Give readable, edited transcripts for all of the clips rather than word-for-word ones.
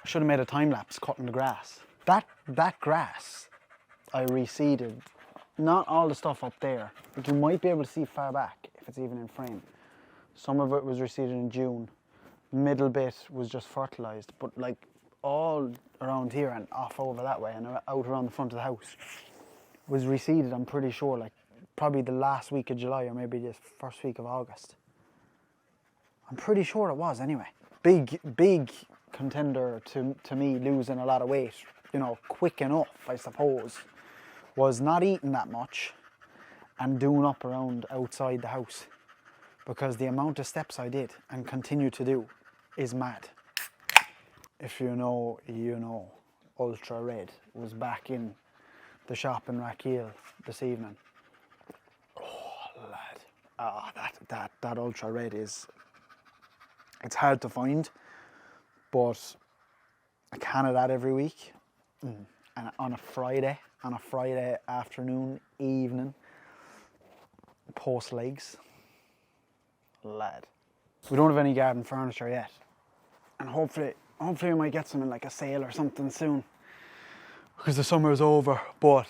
I should have made a time lapse cutting the grass. That grass I reseeded, not all the stuff up there, but you might be able to see far back if it's even in frame. Some of it was reseeded in June. Middle bit was just fertilised, but like all around here and off over that way and out around the front of the house was reseeded, I'm pretty sure, like probably the last week of July or maybe the first week of August. I'm pretty sure it was anyway. Big contender to me losing a lot of weight, you know, quick enough, I suppose, was not eating that much and doing up around outside the house, because the amount of steps I did and continue to do is mad. If you know, you know. Ultra Red was back in the shop in Rackeel this evening. Oh, lad. That Ultra Red is, it's hard to find, but a can of that every week. And on a Friday afternoon, evening, post legs. Lad. We don't have any garden furniture yet, and hopefully we might get some in like a sale or something soon, because the summer is over. But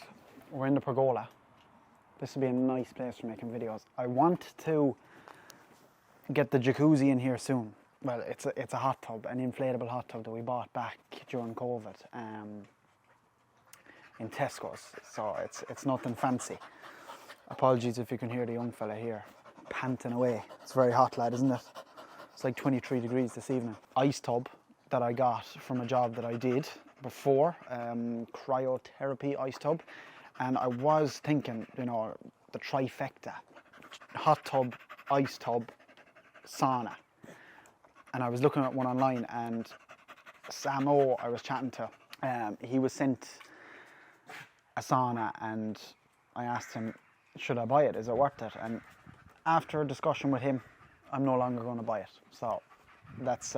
we're in the pergola. This would be a nice place for making videos. I want to get the jacuzzi in here soon. Well, it's a hot tub, an inflatable hot tub that we bought back during COVID in Tesco's. So it's nothing fancy. Apologies if you can hear the young fella here panting away. It's very hot, lad, isn't it? It's like 23 degrees this evening. Ice tub that I got from a job that I did before, cryotherapy ice tub. And I was thinking, you know, the trifecta: hot tub, ice tub, sauna. And I was looking at one online, and Sam O, I was chatting to, he was sent a sauna, and I asked him, should I buy it? Is it worth it? And after a discussion with him, I'm no longer going to buy it. So that's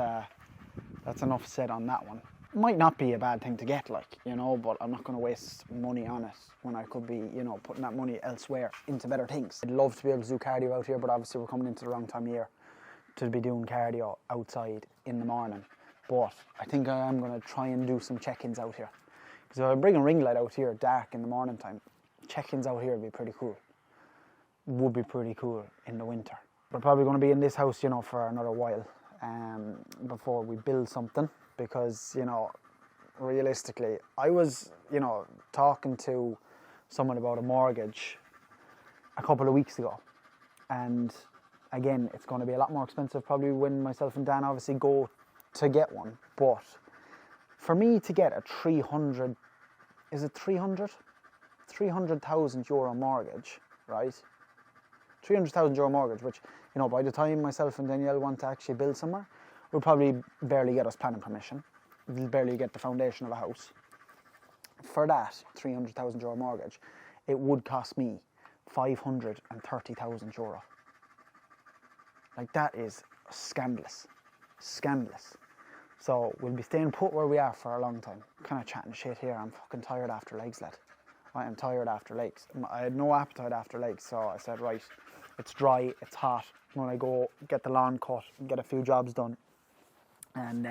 enough said on that one. Might not be a bad thing to get, like, you know, but I'm not going to waste money on it when I could be, you know, putting that money elsewhere into better things. I'd love to be able to do cardio out here, but obviously we're coming into the wrong time of year to be doing cardio outside in the morning. But I think I am going to try and do some check-ins out here, because if I bring a ring light out here dark in the morning time, check-ins out here would be pretty cool. Would be pretty cool in the winter. We're probably going to be in this house, you know, for another while before we build something, because, you know, realistically, I was, you know, talking to someone about a mortgage a couple of weeks ago, and again, it's going to be a lot more expensive probably when myself and Dan obviously go to get one. But for me to get a 300, is it 300? 300,000 euro mortgage, right? 300,000 euro mortgage, which, you know, by the time myself and Danielle want to actually build somewhere, will probably barely get us planning permission. We'll barely get the foundation of a house. For that 300,000 euro mortgage, it would cost me 530,000 euro. Like, that is scandalous. Scandalous. So we'll be staying put where we are for a long time. Kind of chatting shit here. I'm fucking tired after legs, lad. I am tired after legs. I had no appetite after legs, so I said, right, it's dry, it's hot. When I go get the lawn cut, get a few jobs done, and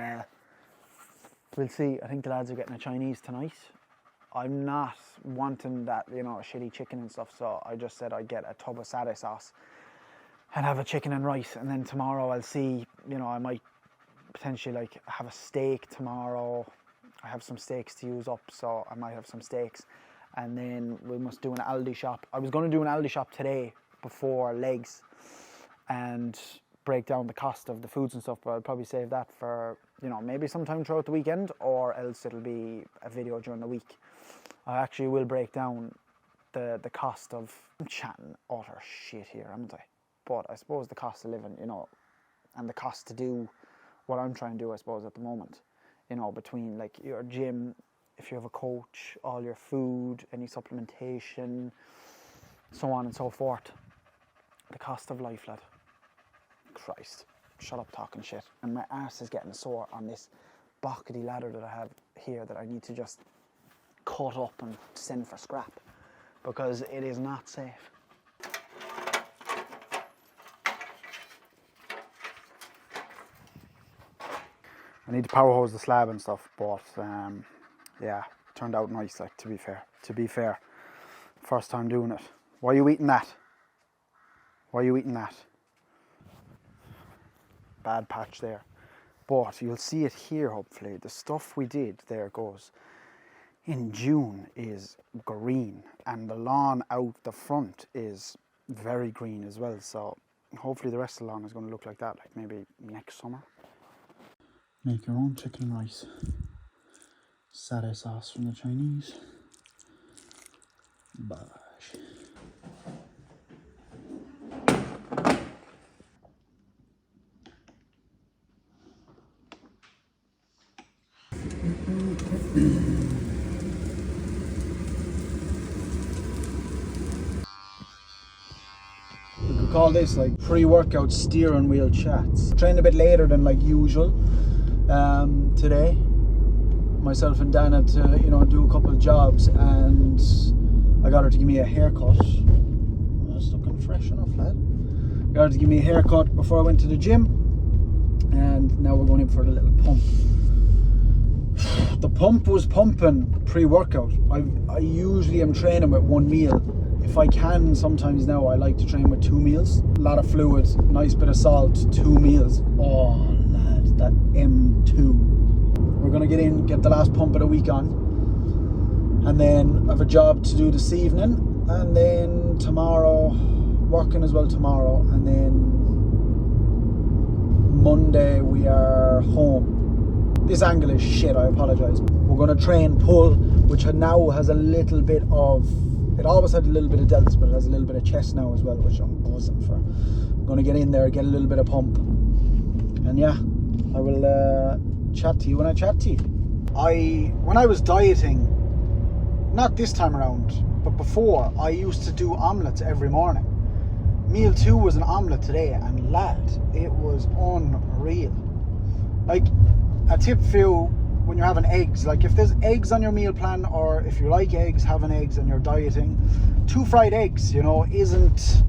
we'll see. I think the lads are getting a Chinese tonight. I'm not wanting that, you know, shitty chicken and stuff, so I just said I'd get a tub of satay sauce and have a chicken and rice, and then tomorrow I'll see, you know, I might potentially like have a steak tomorrow. I have some steaks to use up, so I might have some steaks. And then we must do an Aldi shop. I was going to do an Aldi shop today before legs and break down the cost of the foods and stuff, but I'll probably save that for, you know, maybe sometime throughout the weekend, or else it'll be a video during the week. I actually will break down the cost of, I'm chatting utter shit here, haven't I? But I suppose the cost of living, you know, and the cost to do what I'm trying to do, I suppose, at the moment, you know, between like your gym, if you have a coach, all your food, any supplementation, so on and so forth. The cost of life, lad. Christ, shut up talking shit. And my arse is getting sore on this bockety ladder that I have here that I need to just cut up and send for scrap, because it is not safe. I need to power hose the slab and stuff, but yeah, turned out nice, like, to be fair. First time doing it. Why are you eating that? Why are you eating that? Bad patch there. But you'll see it here, hopefully. The stuff we did, there it goes, in June is green, and the lawn out the front is very green as well. So hopefully the rest of the lawn is going to look like that, like maybe next summer. Make your own chicken and rice. Satay sauce from the Chinese. Bosh. We could call this like pre-workout steering wheel chats. Trained a bit later than like usual today. Myself and Dan had to, do a couple of jobs, and I got her to give me a haircut. That's looking fresh enough, lad. Got her to give me a haircut before I went to the gym, and now we're going in for the little pump. The pump was pumping pre-workout. I usually am training with one meal. If I can, sometimes now I like to train with 2 meals. A lot of fluid, nice bit of salt, 2 meals. Oh lad, that M2. We're gonna get in, get the last pump of the week on, and then I have a job to do this evening, and then tomorrow, working as well tomorrow, and then Monday we are home. This angle is shit, I apologise. We're gonna train pull, which now has a little bit of, it always had a little bit of delts, but it has a little bit of chest now as well, which I'm buzzing for. I'm gonna get in there, get a little bit of pump, and yeah, I will chat to you when I chat to you. When I was dieting, not this time around, but before, I used to do omelettes every morning. Meal 2 was an omelette today, and lad, it was unreal. Like, a tip for you when you're having eggs, like if there's eggs on your meal plan, or if you like eggs, having eggs and you're dieting, 2 fried eggs, isn't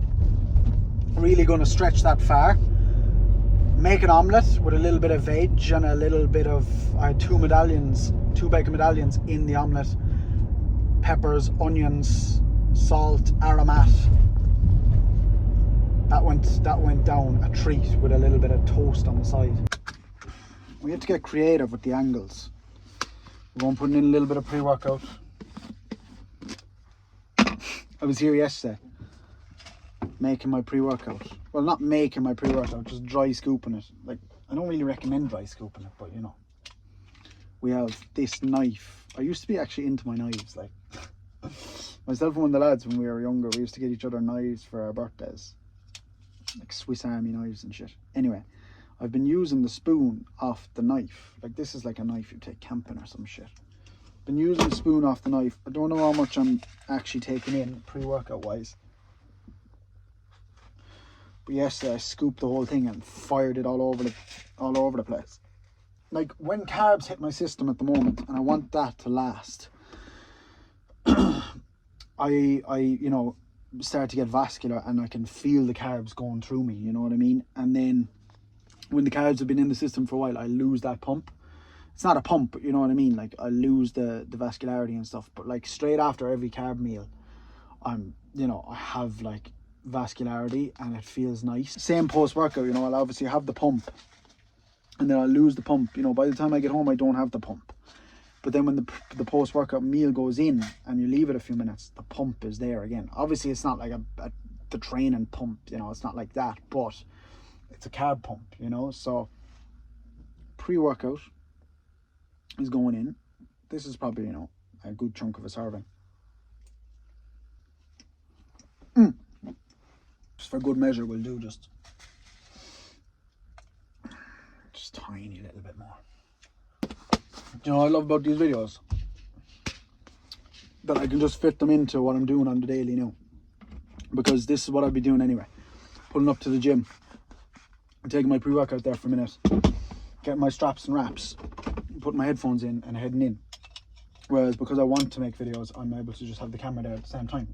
really going to stretch that far. Make an omelette with a little bit of veg and a little bit of 2 bacon medallions in the omelette. Peppers, onions, salt, aromat. That went down a treat with a little bit of toast on the side. We have to get creative with the angles. We're going to put in a little bit of pre-workout. I was here yesterday making my pre-workout. Well, not making my pre-workout, just dry scooping it. Like, I don't really recommend dry scooping it, but we have this knife. I used to be actually into my knives, like myself and one of the lads when we were younger, we used to get each other knives for our birthdays, like Swiss Army knives and shit. Anyway, I've been using the spoon off the knife. Like, this is like a knife you take camping or some shit. Been using the spoon off the knife. I don't know how much I'm actually taking in pre-workout wise. But yesterday I scooped the whole thing and fired it all over the place. Like, when carbs hit my system at the moment, and I want that to last, I start to get vascular, and I can feel the carbs going through me, you know what I mean? And then when the carbs have been in the system for a while, I lose that pump. It's not a pump, but you know what I mean? Like, I lose the vascularity and stuff. But like, straight after every carb meal, I have like vascularity, and it feels nice. Same post-workout, I'll obviously have the pump, and then I'll lose the pump. By the time I get home, I don't have the pump. But then when the post-workout meal goes in and you leave it a few minutes, the pump is there again. Obviously, it's not like the training pump, it's not like that, but it's a carb pump, So pre-workout is going in. This is probably, a good chunk of a serving. Just for good measure, we'll do just tiny little bit more. I love about these videos? That I can just fit them into what I'm doing on the daily now. Because this is what I'll be doing anyway. Pulling up to the gym. I'm taking my pre-workout there for a minute. Getting my straps and wraps. Putting my headphones in and heading in. Whereas because I want to make videos, I'm able to just have the camera there at the same time,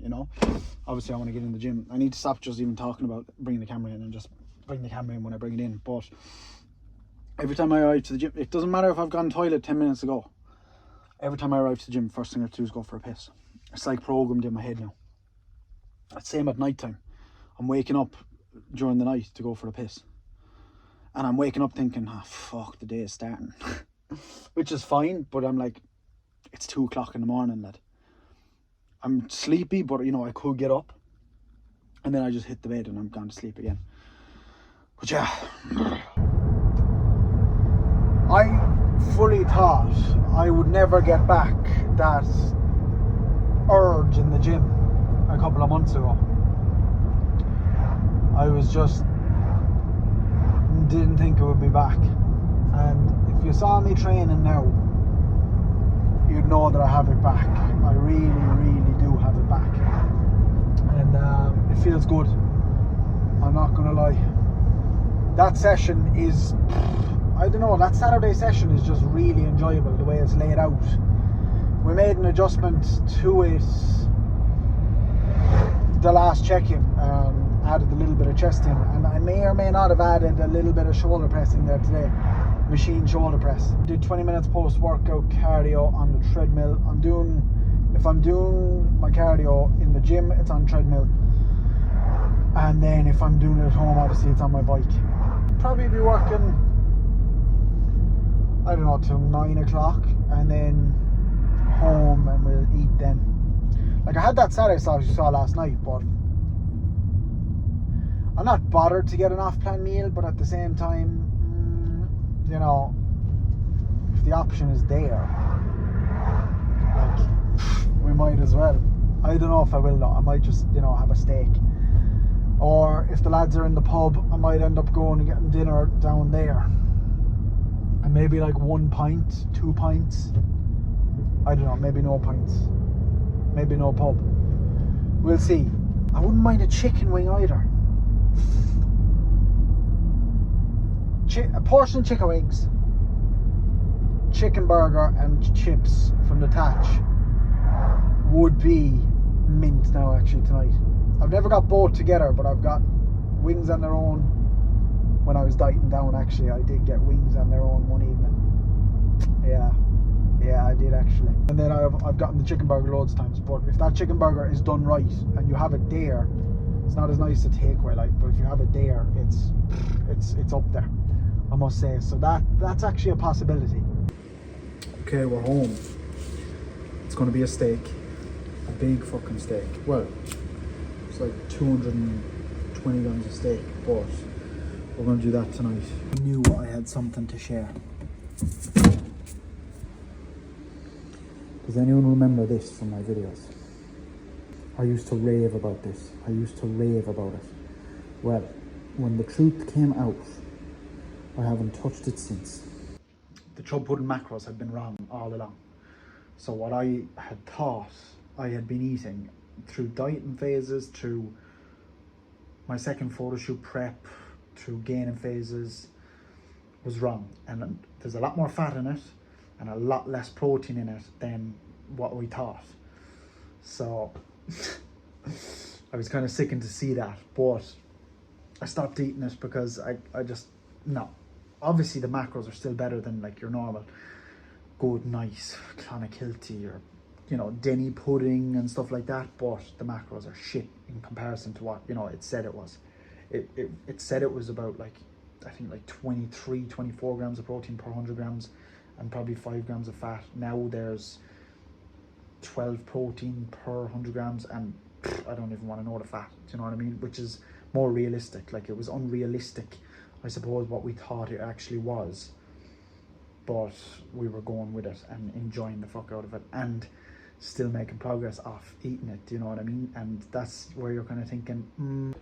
Obviously, I want to get in the gym. I need to stop just even talking about bringing the camera in, and just bring the camera in when I bring it in. But Every time I arrive to the gym, it doesn't matter if I've gone to the toilet 10 minutes ago. Every time I arrive to the gym, first thing I have to do is go for a piss. It's like programmed in my head now. It's same at night time. I'm waking up during the night to go for a piss. And I'm waking up thinking, oh fuck, the day is starting. Which is fine, but I'm like, it's 2 o'clock in the morning, lad. I'm sleepy, but you know, I could get up. And then I just hit the bed and I'm gone to sleep again. But yeah. I fully thought I would never get back that urge in the gym a couple of months ago. I was just didn't think it would be back. And if you saw me training now, you'd know that I have it back. I really, really do have it back. And it feels good. I'm not gonna lie. That session is, I don't know, that Saturday session is just really enjoyable, the way it's laid out. We made an adjustment to it the last check-in, added a little bit of chest in, and I may or may not have added a little bit of shoulder pressing there today. Machine shoulder press. Did 20 minutes post-workout cardio on the treadmill. If I'm doing my cardio in the gym, it's on treadmill. And then if I'm doing it at home, obviously it's on my bike. Probably be working, I don't know, till 9 o'clock, and then home and we'll eat then. Like I had that Saturday sauce you saw last night, but I'm not bothered to get an off-plan meal, but at the same time, you know, if the option is there, like, we might as well. I don't know if I will though. I might just, you know, have a steak. Or if the lads are in the pub, I might end up going and getting dinner down there. And maybe like 1 pint, 2 pints. I don't know, maybe no pints. Maybe no pub. We'll see. I wouldn't mind a chicken wing either. A portion of chicken wings, chicken burger and chips from the Tatch would be mint now actually tonight. I've never got both together, but I've got wings on their own. When I was dieting down, actually, I did get wings on their own one evening. Yeah, I did actually. And then I've gotten the chicken burger loads of times, but if that chicken burger is done right and you have it there, it's not as nice to takeaway like, but if you have it there, it's up there, I must say. So that's actually a possibility. Okay, we're home. It's going to be a steak, a big fucking steak. Well, it's like 220 grams of steak, but we're going to do that tonight. I knew I had something to share. Does anyone remember this from my videos? I used to rave about this. I used to rave about it. Well, when the truth came out, I haven't touched it since. The chub pudding macros had been wrong all along. So what I had thought I had been eating through dieting phases, through my second photo shoot prep, through gaining phases, was wrong. And there's a lot more fat in it and a lot less protein in it than what we thought. So I was kind of sickened to see that, but I stopped eating it because I just, no. Obviously the macros are still better than like your normal good, nice Clonakilty or, you know, Denny pudding and stuff like that, but the macros are shit in comparison to what, you know, it said it was. It said it was about like, I think like 23, 24 grams of protein per 100 grams and probably 5 grams of fat. Now there's 12 protein per 100 grams and I don't even want to know the fat, do you know what I mean? Which is more realistic. Like, it was unrealistic, I suppose, what we thought it actually was, but we were going with it and enjoying the fuck out of it and still making progress off eating it, do you know what I mean? And that's where you're kind of thinking,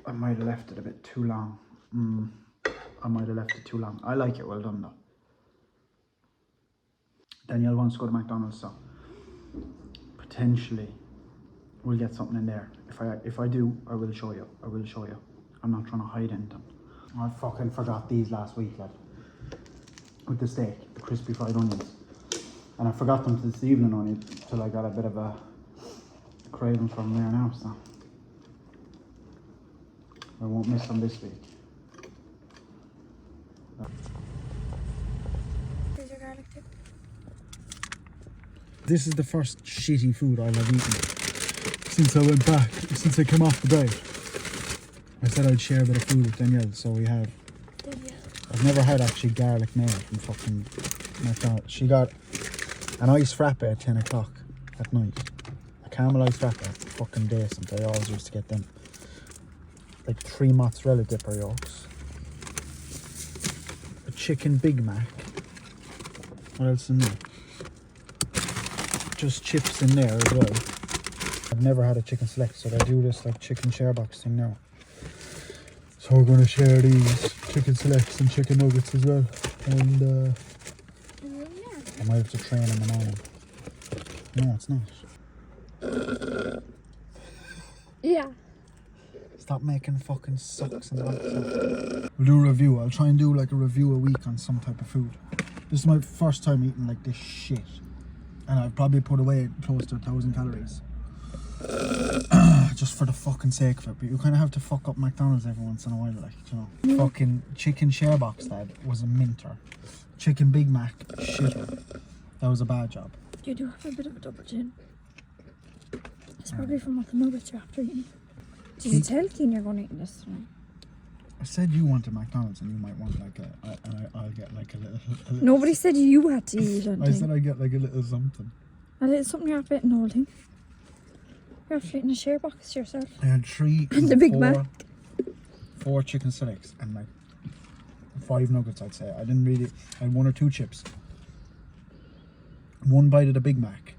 I might have left it a bit too long. I might have left it too long. I like it well done though. Danielle wants to go to Mcdonald's, so potentially we'll get something in there. If I do, I will show you. I will show you. I'm not trying to hide anything. I fucking forgot these last week, lad. With the steak, the crispy fried onions. And I forgot them this evening only till I got a bit of a craving from there now, so I won't miss them this week. garlic too. This is the first shitty food I'll have eaten since I went back, since I came off the diet. I said I'd share a bit of food with Danielle, so we have. Danielle. I've never had actually garlic mayo from fucking McDonald's. She got an iced frappe at 10 o'clock at night. A caramel iced frappe, fucking decent. I always used to get them. Like 3 mozzarella dipper yolks. A chicken Big Mac. What else in there? Just chips in there as well. I've never had a chicken select, so they do this like chicken share box thing now. So we're going to share these chicken selects and chicken nuggets as well. And I might have to train in the morning. No, it's not. Yeah. Stop making fucking sucks and that. We'll do a review. I'll try and do like a review a week on some type of food. This is my first time eating like this shit. And I've probably put away close to 1,000 calories. Just for the fucking sake of it. But you kind of have to fuck up McDonald's every once in a while, like, you know. Fucking chicken share box, lad, was a minter. Chicken Big Mac, shitter. That was a bad job. You do have a bit of a double chin. It's probably from all the nuggets you're after eating. Did you tell Keen you're going to eat this tonight? I said you wanted McDonald's and you might want like I'll get like a little Nobody said you had to eat anything. I said I'd get like a little something. A little something you're after eating the whole thing. You're after eating a share box yourself. I had 3 and the Big Mac. 4 chicken selects and like 5 nuggets, I'd say. I had 1 or 2 chips. 1 bite of the Big Mac.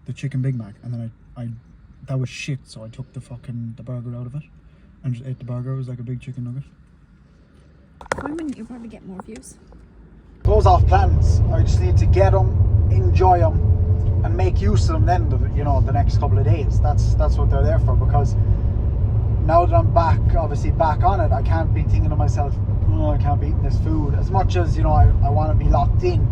The chicken Big Mac, and then I that was shit, so I took the burger out of it and just ate the burger. It was like a big chicken nugget. 1 minute you'll probably get more views. Close off plans. I just need to get them, enjoy them, and make use of them then, you know, the next couple of days. That's what they're there for, because now that I'm back, obviously back on it, I can't be thinking to myself, oh, I can't be eating this food. As much as, you know, I want to be locked in,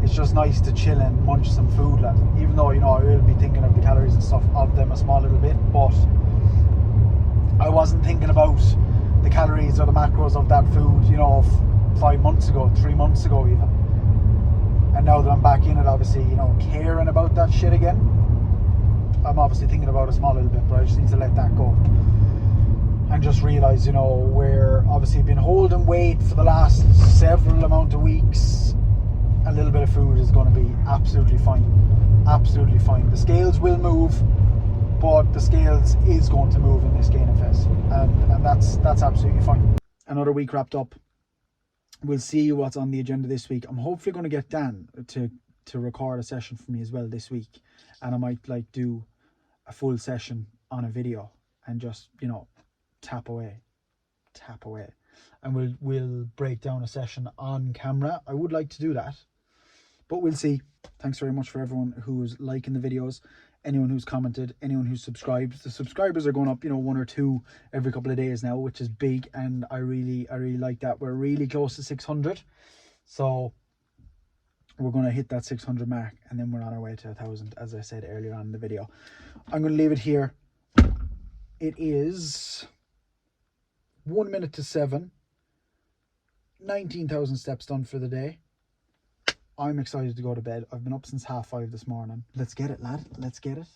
it's just nice to chill and munch some food, lad. Even though, you know, I will be thinking of the calories and stuff of them a small little bit, but I wasn't thinking about the calories or the macros of that food, you know, 5 months ago, 3 months ago even. And now that I'm back in it, obviously, you know, caring about that shit again, I'm obviously thinking about it a small little bit, but I just need to let that go. And just realise, you know, we're obviously been holding weight for the last several amount of weeks. A little bit of food is going to be absolutely fine. Absolutely fine. The scales will move, but the scales is going to move in this Gain Fest, and that's absolutely fine. Another week wrapped up. We'll see what's on the agenda this week. I'm hopefully going to get Dan to record a session for me as well this week, and I might like do a full session on a video and just, you know, tap away, and we'll break down a session on camera. I would like to do that, but we'll see. Thanks very much for everyone who's liking the videos, anyone who's commented, anyone who's subscribed. The subscribers are going up, you know, 1 or 2 every couple of days now, which is big, and I really like that. We're really close to 600, so we're going to hit that 600 mark, and then we're on our way to 1,000, as I said earlier on in the video. I'm going to leave it here. It is 1 minute to 7. 19,000 steps done for the day. I'm excited to go to bed. I've been up since 5:30 this morning. Let's get it, lad. Let's get it.